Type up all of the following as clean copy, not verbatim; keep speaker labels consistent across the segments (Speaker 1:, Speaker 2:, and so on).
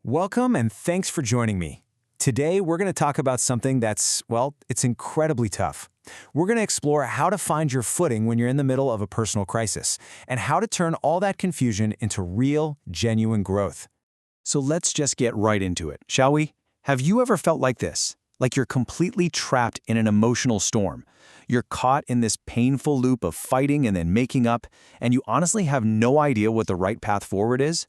Speaker 1: Welcome and thanks for joining me. Today, we're going to talk about something that's, well, it's incredibly tough. We're going to explore how to find your footing when you're in the middle of a personal crisis and how to turn all that confusion into real, genuine growth. So let's just get right into it, shall we? Have you ever felt like this? Like you're completely trapped in an emotional storm. You're caught in this painful loop of fighting and then making up, and you honestly have no idea what the right path forward is?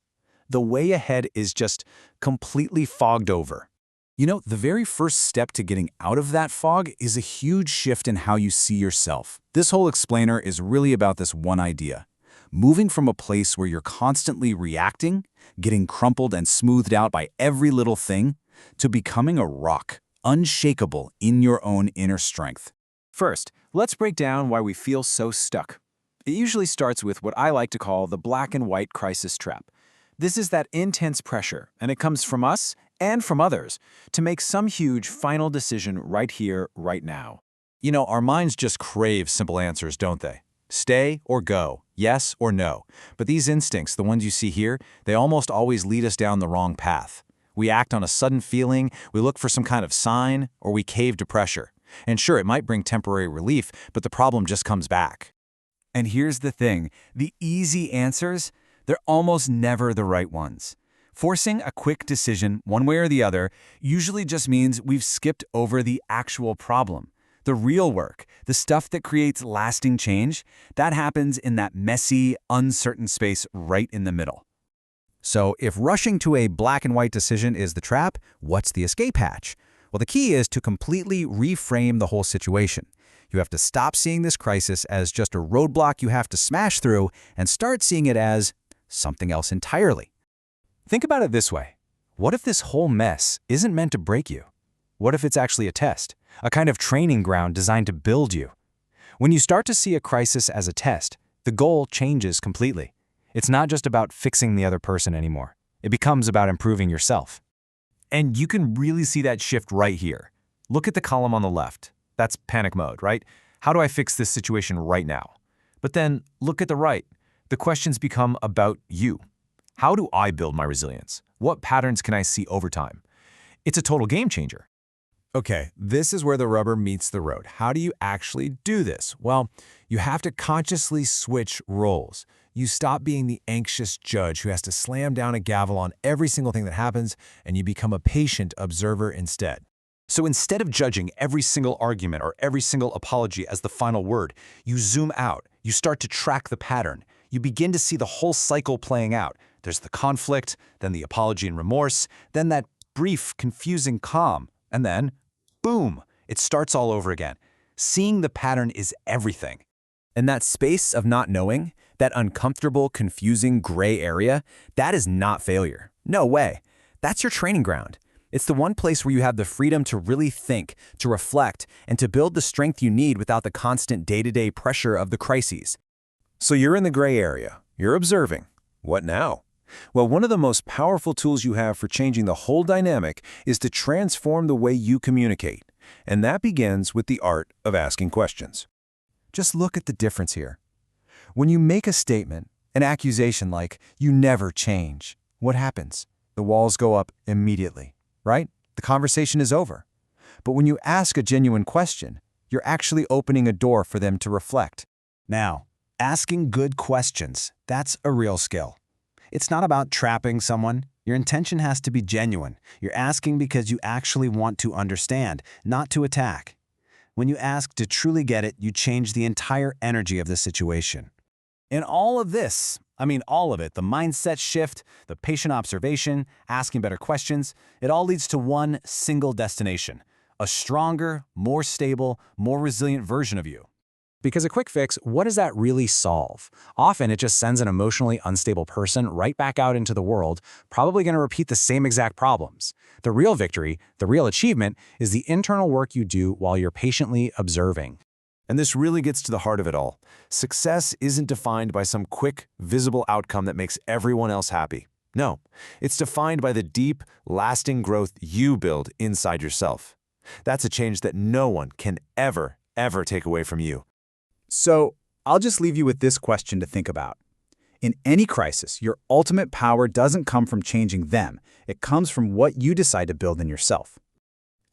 Speaker 1: The way ahead is just completely fogged over. You know, the very first step to getting out of that fog is a huge shift in how you see yourself. This whole explainer is really about this one idea. Moving from a place where you're constantly reacting, getting crumpled and smoothed out by every little thing, to becoming a rock, unshakable in your own inner strength. First, let's break down why we feel so stuck. It usually starts with what I like to call the black and white crisis trap. This is that intense pressure, and it comes from us and from others, to make some huge final decision right here, right now. You know, our minds just crave simple answers, don't they? Stay or go, yes or no. But these instincts, the ones you see here, they almost always lead us down the wrong path. We act on a sudden feeling, we look for some kind of sign, or we cave to pressure. And sure, it might bring temporary relief, but the problem just comes back. And here's the thing, the easy answers, they're almost never the right ones. Forcing a quick decision, one way or the other, usually just means we've skipped over the actual problem. The real work, the stuff that creates lasting change, that happens in that messy, uncertain space right in the middle. So if rushing to a black and white decision is the trap, what's the escape hatch? Well, the key is to completely reframe the whole situation. You have to stop seeing this crisis as just a roadblock you have to smash through and start seeing it as something else entirely. Think about it this way. What if this whole mess isn't meant to break you? What if it's actually a test, a kind of training ground designed to build you? When you start to see a crisis as a test, the goal changes completely. It's not just about fixing the other person anymore. It becomes about improving yourself. And you can really see that shift right here. Look at the column on the left. That's panic mode, right? How do I fix this situation right now? But then look at the right. The questions become about you. How do I build my resilience? What patterns can I see over time? It's a total game changer. Okay, this is where the rubber meets the road. How do you actually do this? Well, you have to consciously switch roles. You stop being the anxious judge who has to slam down a gavel on every single thing that happens, and you become a patient observer instead. So instead of judging every single argument or every single apology as the final word, you zoom out. You start to track the pattern. You begin to see the whole cycle playing out. There's the conflict, then the apology and remorse, then that brief, confusing calm, and then, boom, it starts all over again. Seeing the pattern is everything. And that space of not knowing, that uncomfortable, confusing gray area, that is not failure. No way. That's your training ground. It's the one place where you have the freedom to really think, to reflect, and to build the strength you need without the constant day-to-day pressure of the crises. So you're in the gray area. You're observing. What now? Well, one of the most powerful tools you have for changing the whole dynamic is to transform the way you communicate. And that begins with the art of asking questions. Just look at the difference here. When you make a statement, an accusation like, "You never change," what happens? The walls go up immediately, right? The conversation is over. But when you ask a genuine question, you're actually opening a door for them to reflect. Now, asking good questions, that's a real skill. It's not about trapping someone. Your intention has to be genuine. You're asking because you actually want to understand, not to attack. When you ask to truly get it, you change the entire energy of the situation. In all of this, all of it, the mindset shift, the patient observation, asking better questions, it all leads to one single destination, a stronger, more stable, more resilient version of you. Because a quick fix, what does that really solve? Often it just sends an emotionally unstable person right back out into the world, probably going to repeat the same exact problems. The real victory, the real achievement, is the internal work you do while you're patiently observing. And this really gets to the heart of it all. Success isn't defined by some quick, visible outcome that makes everyone else happy. No, it's defined by the deep, lasting growth you build inside yourself. That's a change that no one can ever take away from you. So, I'll just leave you with this question to think about.
Speaker 2: In any crisis, your ultimate power doesn't come from changing them. It comes from what you decide to build in yourself.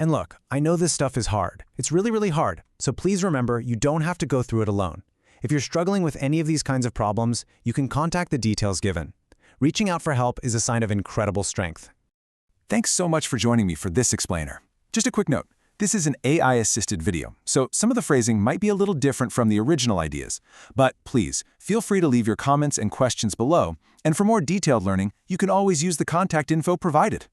Speaker 1: And look, I know this stuff is hard. It's really, really hard. So please remember, you don't have to go through it alone. If you're struggling with any of these kinds of problems, you can contact the details given. Reaching out for help is a sign of incredible strength. Thanks so much for joining me for this explainer. Just a quick note. This is an AI-assisted video, so some of the phrasing might be a little different from the original ideas. But please, feel free to leave your comments and questions below, and for more detailed learning, you can always use the contact info provided.